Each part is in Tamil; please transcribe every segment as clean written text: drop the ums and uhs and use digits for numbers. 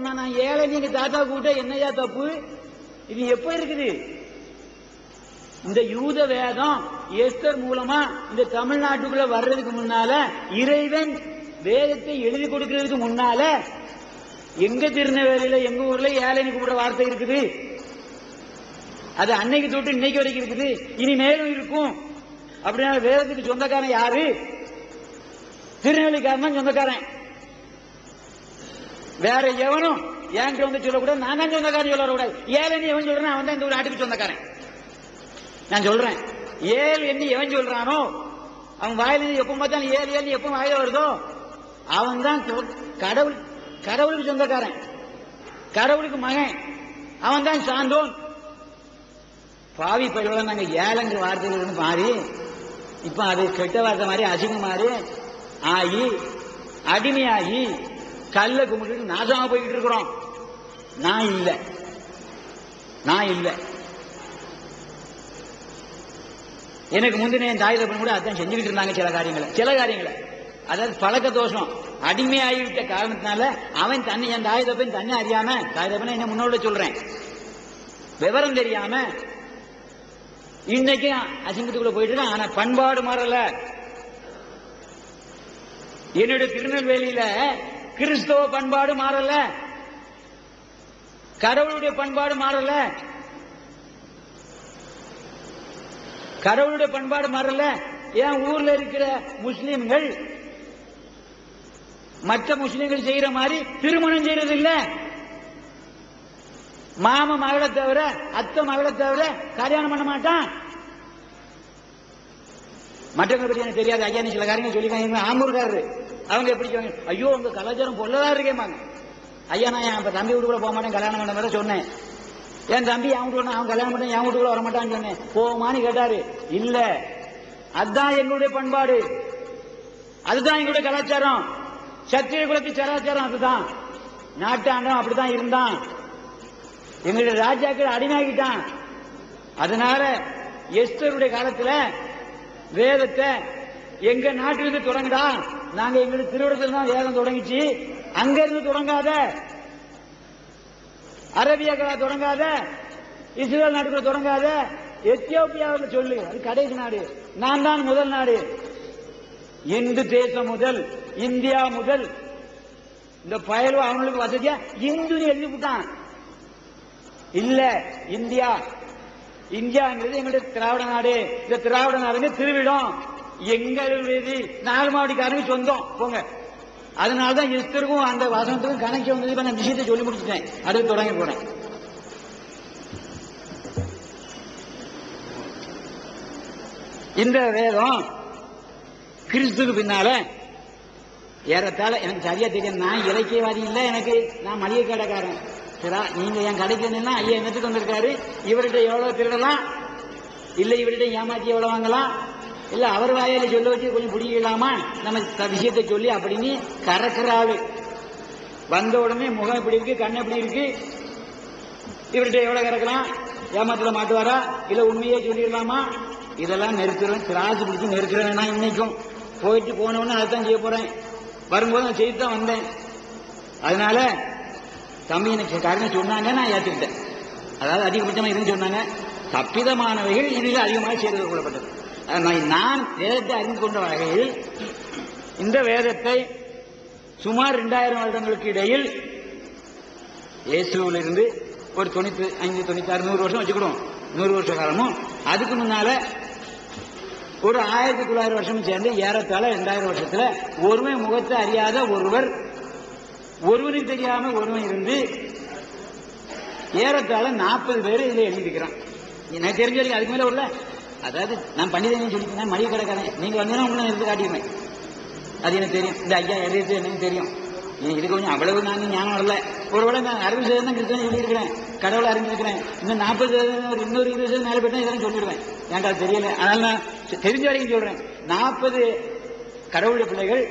சொன்னா நான் ஏழை நீங்க தாத்தா கூட்ட என்னையா தப்பு? இது எப்ப இருக்குது? இந்த யூத வேதம் எஸ்தர் மூலமா இந்த தமிழ்நாட்டுக்குள்ள வர்றதுக்கு முன்னால, இறைவன் வேதத்தை எழுதி கொடுக்கிறதுக்கு முன்னால எங்க திருநெல்வேலியில எங்க ஊர்ல ஏழைன்னு கூப்பிடுற வார்த்தை இருக்குது. அது அன்னைக்கு தொட்டு இன்னைக்கு வரைக்கும் இருக்குது, இனி மேலும் இருக்கும். அப்படின்னா வேதத்துக்கு சொந்தக்காரன் யாரு? திருநெல்வேலிக்காரன் தான் சொந்தக்காரன். வேற எவனும் என்கிட்ட வந்து சொல்லக்கூடாது, நான் தான் சொந்தக்காரன் சொல்ல வரக்கூடாது. ஏழு எவன் சொல்றேன் அவன் தான் இந்த ஒரு நாட்டுக்கு சொந்தக்காரன். நான் சொல்றேன், ஏழு எண்ணி எவன் சொல்றானோ அவன் வாயிலிருந்து எப்ப பார்த்தாலும் ஏழு ஏழு எப்ப வாயில வருதோ அவன் தான் கடவுள். கடவுளுக்கு சொந்தக்காரன், கடவுளுக்கு மகன், அவன் தான் சான்றோன். பாவி பயிரோட நாங்க ஏழைங்கிற வார்த்தைகள் மாறி இப்ப அது கெட்ட வார்த்தை மாதிரி அசிங்கம் மாறி ஆகி அடிமையாகி கல்ல கும்பிட்டு நாசமா போய்கிட்டு இருக்கிறோம். நான் இல்லை. எனக்கு முந்தின என் தாய் தப்பன் கூட அதான் செஞ்சுக்கிட்டு இருந்தாங்க. சில காரியங்களை அதாவது பழக்க தோஷம் அடிமையாகிவிட்ட காரணத்தினால அவன் தன்னை, என் தாய் தப்பன் தன்னை அறியாம, தாய் தப்பனை என்ன முன்னோட சொல்றேன், விவரம் தெரியாம இன்னைக்கு அசிங்கத்துக்குள்ள போயிட்டு இருக்கான். ஆனா பண்பாடு மாறல. என்னுடைய திருநெல்வேலியில கிறிஸ்தவ பண்பாடு மாறல, கடவுளுடைய பண்பாடு மாறல, கடவுளுடைய பண்பாடு மாறல. என் ஊர்ல இருக்கிற முஸ்லிம்கள் மற்ற முஸ்லிம்கள் செய்யற மாதிரி திருமணம் செய்யறது இல்ல. மாம மகளை தவிர அத்தை மகளை தவிர கல்யாணம் பண்ண மாட்டான். மற்றவங்க பற்றி எனக்கு தெரியாது. ஐயா சில காரியங்கள் சொல்லிக்காங்க. ஆம்பூர்காரரு அவங்க எப்படி சொல்லுவாங்க, ஐயோ உங்க கலாச்சாரம் பொல்லதா இருக்கேமாங்க. ஐயா நான் என் தம்பி வீட்டுக்குள்ள போக மாட்டேன், கல்யாணம் பண்ண மாதிரி சொன்னேன். என் தம்பி என் வீட்டுக்கு அவன் கல்யாணம் பண்ண என் வீட்டுக்குள்ள வர மாட்டான்னு சொன்னேன். போமான்னு கேட்டாரு. இல்ல, அதுதான் எங்களுடைய பண்பாடு, அதுதான் எங்களுடைய கலாச்சாரம், சத்திரிய குலத்து கலாச்சாரம். அதுதான் நாட்டு ஆண்டவன் அப்படித்தான் இருந்தான். எங்களுடைய ராஜாக்கள் அடிமையாகிட்டான். அதனால எஸ்தருடைய காலத்துல வேதத்தை எங்க நாட்டிலிருந்து தொடங்கடா, நாங்க எங்களுடைய திருவிடத்தில் தான் வேதம் தொடங்கிச்சு, அங்க இருந்து தொடங்காத, அரேபியாக்களா தொடங்காத, இஸ்ரேல் நாட்டுக்குள்ள தொடங்காத, எத்தியோப்பியாவில் சொல்லு, அது கடைசி நாடு, நான் தான் முதல் நாடு. இந்து தேசம் முதல், இந்தியா முதல். இந்த பயலு அவங்களுக்கு வசதியா இந்து எழுதி விட்டான். இல்ல, இந்தியா, இந்தியாங்கிறது எங்களுடைய திராவிட நாடு. இந்த திராவிட நாடுங்க திருவிடம் எங்களுடைய 4 மாவட்டக்காரங்க சொந்தம் போங்க. அதனாலதான் எஸ்தருக்கும் அந்த வசனத்துக்கும் கணக்கு வந்தது. நான் விஷயத்தை சொல்லி முடிச்சுட்டேன், அடுத்து தொடங்கி போறேன். இந்த வேதம் கிறிஸ்துக்கு பின்னால ஏறத்தாழ எனக்கு சரியா தெரியும். நான் இலக்கியவாதி இல்ல, எனக்கு நான் மளிகை கடைக்காரன். நீங்க என் கடைக்கு வந்தீங்கன்னா ஐயா என்னத்துக்கு வந்திருக்காரு, இவர்கிட்ட எவ்வளவு திருடலாம், இல்ல இவர்கிட்ட ஏமாத்தி எவ்வளவு வாங்கலாம், இல்ல அவர் வாயில சொல்ல வச்சு கொஞ்சம் பிடிக்கலாமா, நம்ம விஷயத்தை சொல்லி அப்படின்னு கறக்கிற ஆளு. வந்த உடனே முகம் எப்படி இருக்கு, கண் எப்படி இருக்கு, இவர்கிட்ட எவ்வளவு கறக்கலாம், ஏமாத்துல மாட்டுவாரா, இல்ல உண்மையே சொல்லிடலாமா, இதெல்லாம் நெருக்கிறேன். திராட்சை பிடிச்சி நெருக்கிறேன். நான் இன்னைக்கும் போயிட்டு போனவொன்னு அதைத்தான் செய்ய போறேன். வரும்போது நான் செய்து தான் வந்தேன். அதனால தம்பி எனக்கு காரணம் சொன்னாங்க, நான் ஏற்றுக்கிட்டேன். அதாவது அதிகபட்சமா இருந்து சொன்னாங்க, தப்பிதமானவைகள் இதில் அதிகமாக செய்து கொள்ளப்பட்டது. நான் வேதத்தை அறிந்து கொண்ட வகையில் இந்த வேதத்தை சுமார் 2000 வருடங்களுக்கு இடையில் இயேசுவிலிருந்து ஒரு 95, 96, 100 வருஷம் வச்சுக்கிடுவோம், 100 வருஷ காலமும், அதுக்கு முன்னால ஒரு 1900 வருஷமும் சேர்ந்து ஏறத்தாழ 2000 வருஷத்துல ஒருமை முகத்தை அறியாத ஒருவர், ஒருவருக்கு தெரியாம ஒருவன் இருந்து ஏறத்தாழ 40 பேர் இதுல எழுதியிருக்கிறான். எனக்கு தெரிஞ்ச வரைக்கும் அதுக்கு மேல உள்ள, அதாவது நான் பண்டிதன் சொல்லிட்டேன், மளிகை கடைக்காரன், நீங்க வந்தீங்கன்னா உங்களை எடுத்து காட்டிடுவேன். அது எனக்கு தெரியும். இந்த ஐயா எழுதிட்டு எனக்கு தெரியும். இது கொஞ்சம் அவ்வளவு நான் ஞானம் வரல. ஒருவேளை நான் 60% கிறிஸ்தவன் சொல்லியிருக்கிறேன், கடவுளை அறிஞ்சிருக்கிறேன். இன்னும் 40%, இன்னொரு 20% மேல போயிட்டா இதெல்லாம் சொல்லிடுவேன். எனக்கு அது தெரியல. அதனால நான் தெரிஞ்ச வரைக்கும் சொல்றேன். 40 கடவுளுடைய பிள்ளைகள்,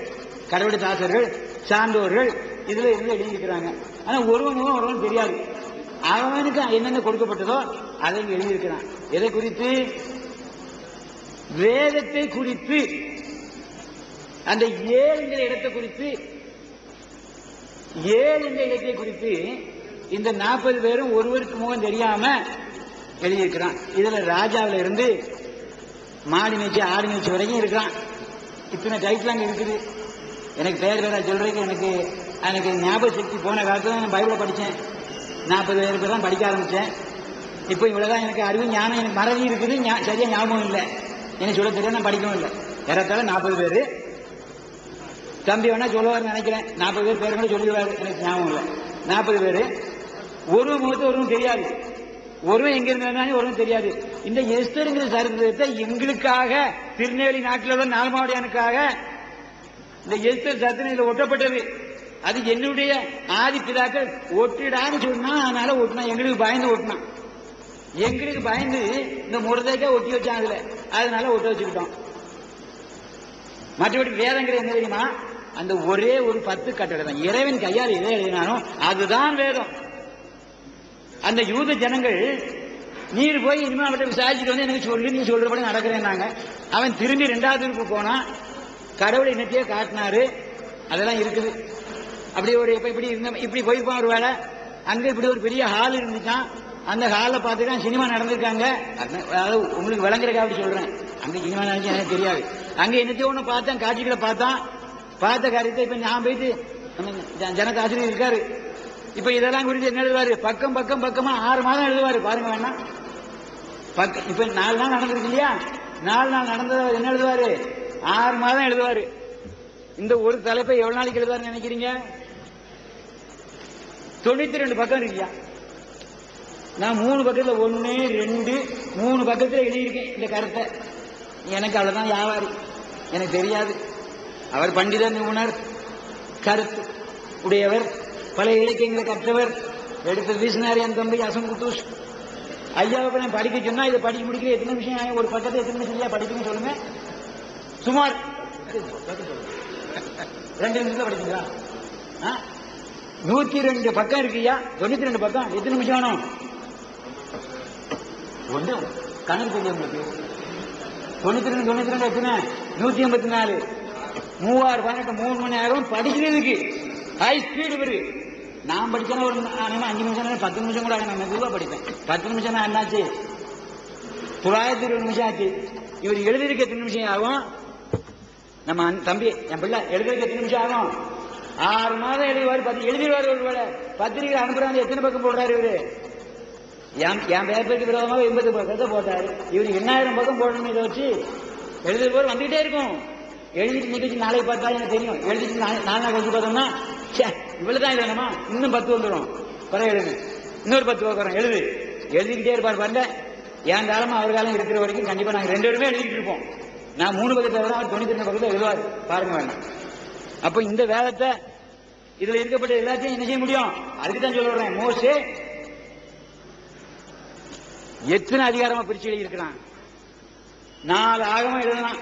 கடவுளுடைய தாசர்கள், சான்றோர்கள் இதுல இருந்து எழுதியிருக்கிறாங்க. ஆனா ஒருவன் தெரியாது. அவனுக்கு என்னென்ன கொடுக்கப்பட்டதோ அதை எழுதியிருக்கிறான். எதை குறித்து? வேதத்தை குறித்து, அந்த 7 இடத்தை குறித்து ஏழு என்ற இலக்கிய குறித்து இந்த 40 பேரும் ஒருவருக்கு முகம் தெரியாம எழுதியிருக்கிறான். இதுல ராஜாவில இருந்து மாடி நீச்சி ஆடி நீச்சி வரைக்கும் இருக்கிறான். இத்தனை டைட்டில் அங்க இருக்குது. எனக்கு பேர் பேரா சொல்றதுக்கு எனக்கு ஞாபக சக்தி போன காலத்துல நான் பைபிளை படித்தேன். 40 பேர் தான் படிக்க ஆரம்பித்தேன். இப்போ இவ்வளவுதான் எனக்கு அறிவு ஞானம், எனக்கு மறதி இருக்குது, சரியா ஞாபகம் இல்லை, எனக்கு சொல்ல தெரியும், நான் படிக்கவும் இல்லை. ஏறத்தாழ 40 பேர். தம்பி வேணா சொல்லுவார் நினைக்கிறேன், 40 பேர் பேர் கூட சொல்லிடுவாரு, எனக்கு ஞாபகம் இல்லை. 40 பேர். ஒரு முகத்தை ஒருவரும் தெரியாது, ஒருவன் எங்க இருந்தாலும் ஒருவன் தெரியாது. இந்த எஸ்தருங்கிற சரித்திரத்தை எங்களுக்காக திருநெல்வேலி நாட்டில் உள்ள நால்மாவடியானுக்காக இந்த எஸ்தர் சரித்திரம் ஒட்டப்பட்டது. அது என்னுடைய ஆதி பிதாக்கள் ஒட்டிடான்னு சொன்னா, அதனால ஒட்டினா, எங்களுக்கு பயந்து ஒட்டினான். எங்களுக்கு பயந்து இந்த முரதைக்கா ஒட்டி வச்சான் அதுல, அதனால ஒட்ட வச்சுக்கிட்டோம். மற்றபடி வேதங்கிறது என்ன தெரியுமா? அந்த ஒரே ஒரு 10 கட்டளை தான். இறைவன் கையால் எதை எழுதினாலும் அதுதான் வேதம். அந்த யூத ஜனங்கள் நீர் போய் இனிமே அவர்கிட்ட விசாரிச்சுட்டு வந்து எனக்கு சொல்லி நீ சொல்றபடி நடக்கிறேன் நாங்க. அவன் திரும்பி 2வது போனா கடவுளை என்னத்தையே காட்டினாரு, அதெல்லாம் இருக்குது. அப்படி ஒரு இப்படி போயிருப்பான். ஒரு வேலை அங்க இப்படி ஒரு பெரிய ஹால் இருந்துச்சான். அந்த ஹால பார்த்துதான் சினிமா நடந்திருக்காங்க. அதாவது உங்களுக்கு விளங்குறதுக்காக அப்படி சொல்றேன். அங்க சினிமா நடந்துச்சு எனக்கு தெரியாது. அங்க என்னத்தையோ ஒண்ணு பார்த்தேன், காட்சிகளை பார்த்த காரியத்தை இப்ப நான் போயிட்டு ஜனக்கு ஆசிரியர் இருக்காரு. இப்ப இதெல்லாம் குறித்து என்ன எழுதுவாரு? பக்கமா 6 மாதம் எழுதுவாரு. பாருங்க வேணா, இப்ப 4 நாள் நடந்திருக்கு இல்லையா? 4 நாள் நடந்தது என்ன எழுதுவாரு? 6 மாதம் எழுதுவாரு. இந்த ஒரு தலைப்பை எவ்வளவு நாளைக்கு எழுதுவாரு நினைக்கிறீங்க? 92 பக்கம் இருக்கியா? நான் 3 பக்கத்துல 1, 2, 3 பக்கத்துல எழுதியிருக்கேன் இந்த கருத்தை. எனக்கு அவ்வளவுதான் வியாபாரி, எனக்கு தெரியாது. அவர் பண்டித நிபுணர், கருத்து உடையவர், பல இலக்கியங்களை கற்றவர், எடுத்து வீசினார் என் தம்பி அசங்குத்தூஷ். ஐயாவை நான் படிக்க சொன்னா இதை படிக்க முடிக்கிற எத்தனை நிமிஷம், ஒரு பக்கத்தை எத்தனை நிமிஷம் படிக்கணும்னு சொல்லுங்க. சுமார் 2 நிமிஷத்துல படிக்கிறீங்களா? 102 பக்கம் இருக்குயா. 92 பக்கம் எத்தனை நிமிஷம் வேணும்? ஒன்று கணக்கு தெரியும் உங்களுக்கு. 92 எத்தனை? 184. 3018 3 மணி நேரம் படிக்கிறதுக்கு ஹை ஸ்பீடு இவரு. நான் படிச்சேன்னா ஒரு 5 நிமிஷம் 10 நிமிஷம் கூட நான் மெதுவா படிப்பேன். 10 நிமிஷம் என்னாச்சு? 920 நிமிஷம் ஆச்சு. இவர் எழுதிருக்கு எத்தனை நிமிஷம் ஆகும்? நம்ம தம்பி என் பிள்ளை எழுதுறதுக்கு எத்தனை நிமிஷம் ஆகும்? 6 மாதம் எழுதுவாரு. எழுதிடுவாரு. ஒரு வேலை பத்திரிகை அனுப்புறாங்க. எத்தனை பக்கம் போடுறாரு இவரு? என் பேப்பருக்கு விரோதமாக 80 பக்கத்தை போட்டாரு. இவரு 8000 பக்கம் போடணும். இதை வச்சு எழுதுற போது வந்துகிட்டே இருக்கும். எழுதிட்டு நிகழ்ச்சி நாளைக்கு பார்த்தா எனக்கு தெரியும். எழுதிட்டு 4 நாள் கழிச்சு பார்த்தோம்னா இவ்வளவுதான் எழுதணுமா, இன்னும் 10 வந்துடும். பரவ எழுது, இன்னொரு 10 பக்கம் எழுதிக்கிட்டே இருப்பார். பாருங்க, என் காலமா அவர் காலம் இருக்கிற வரைக்கும் கண்டிப்பா நாங்க 2 பேருமே எழுதிட்டு இருப்போம். நான் 3 பக்கத்தை விட அவர் 92 பக்கத்தை எழுதுவாரு. பாருங்க வேண்டாம். அப்ப இந்த வேதத்தை இதுல இருக்கப்பட்ட எல்லாத்தையும் என்ன செய்ய முடியும்? அதுக்குதான் சொல்றேன். மோசே எத்தனை அதிகாரமா பிரிச்சு எழுதியிருக்கிறான்? 4 ஆகமா எழுதலாம்.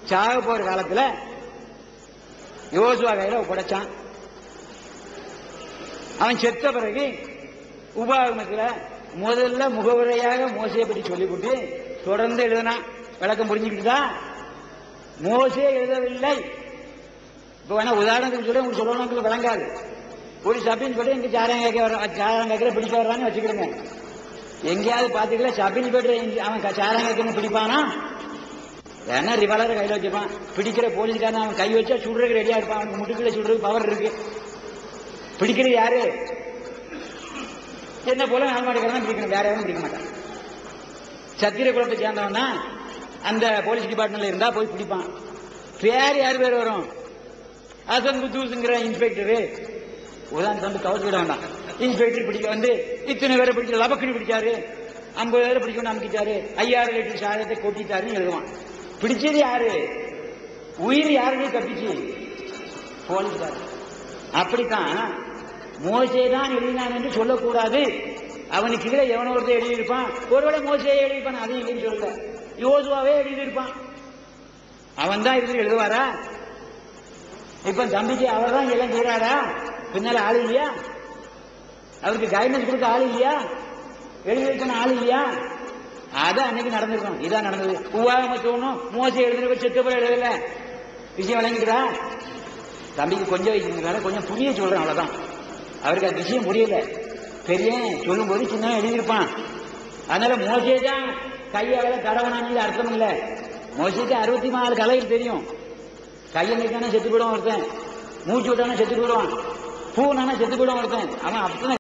சாக போற காலத்துல யோசுவா கையில ஒப்படைச்சான். அவன் செத்த பிறகு உபாகமத்துல முதல்ல முகவுரையாக மோசையை பற்றி சொல்லிவிட்டு தொடர்ந்து எழுதினான். விளக்கம் புரிஞ்சுக்கிட்டுதா? மோசே எழுதவில்லை. இப்ப வேணா உதாரணத்துக்கு சொல்லி உங்களுக்கு சொல்லணும், விளங்காது. ஒரு சபின் போட்டு இங்க சாரம் கேட்கிற பிடிக்க வர்றான்னு வச்சுக்கிடுங்க. எங்கேயாவது பாத்துக்கல சபின் போட்டு அவன் சாரம் கேட்கணும் பிடிப்பானா? வேணா ரிவாலரை கையில வச்சுப்பான். பிடிக்கிற போலீஸ்காரன் அவன் கை வச்சா சுடுறதுக்கு ரெடியா இருப்பான். அவனுக்கு முட்டுக்குள்ள சுடுறது பவர் இருக்கு. பிடிக்கிறது யாரு? என்ன போல நால்மாடிக்காரன் பிடிக்கணும், வேற யாரும் பிடிக்க மாட்டான். சத்திர குலத்தை சேர்ந்தவன் தான் அந்த போலீஸ் டிபார்ட்மெண்ட்ல இருந்தா போய் பிடிப்பான். பேர் யாரு பேர் வரும்? அசன் குத்தூசுங்கிற இன்ஸ்பெக்டரு. உதாரணம் வந்து கவர்ச்சிட வேண்டாம். இன்ஸ்பெக்டர் பிடிக்க வந்து இத்தனை பேரை பிடிக்க லபக்குன்னு பிடிச்சாரு, 50 பேரை பிடிக்கணும் அமுக்கிட்டாரு, 5000 லிட்டர் சாதத்தை கொட்டிட்டாருன்னு எழுதுவான். பிடிச்சது யாரு? உயிர் யாருமே தப்பிச்சு போலீஸ்காரன். அப்படித்தான் மோசே தான் எழுதினான் என்று சொல்லக்கூடாது. அவனுக்கு கீழே எவனோ ஒருத்தர் எழுதியிருப்பான். ஒருவேளை மோசையே எழுதியிருப்பான், அதையும் இல்லைன்னு சொல்லல. யோசுவாவே எழுதியிருப்பான். அவன் தான் இருந்து எழுதுவாரா? இப்ப தம்பிக்கு அவர் தான் எல்லாம் செய்யறாரா? பின்னால ஆள் இல்லையா? அவருக்கு கைடன்ஸ் கொடுக்க ஆள் இல்லையா? எழுதி வைக்கணும் ஆள் இல்லையா? அதான் அன்னைக்கு நடந்திருக்கும். இதான் நடந்தது. உவாகம தோணும் மோசை எழுதுற செத்து போய் எழுதல. விஷயம் விளங்கிக்கிறா? தம்பிக்கு கொஞ்சம் வயசுனால கொஞ்சம் புரிய சொல்றேன், அவ்வளவுதான். அவருக்கு அந்த விஷயம் புரியல. பெரிய சொல்லும் போது சின்ன எழுதியிருப்பான். அதனால மோசே தான் கையால தடவனான்னு அர்த்தம் இல்லை. மோசைக்கு 64 கலைகள் தெரியும். கையை நீட்டானா செத்து போயிடுவான் ஒருத்தன், மூச்சு விட்டானா செத்து போயிடுவான், பூனானா செத்து போயிடுவான் ஒருத்தன். அவன் அப்பதான்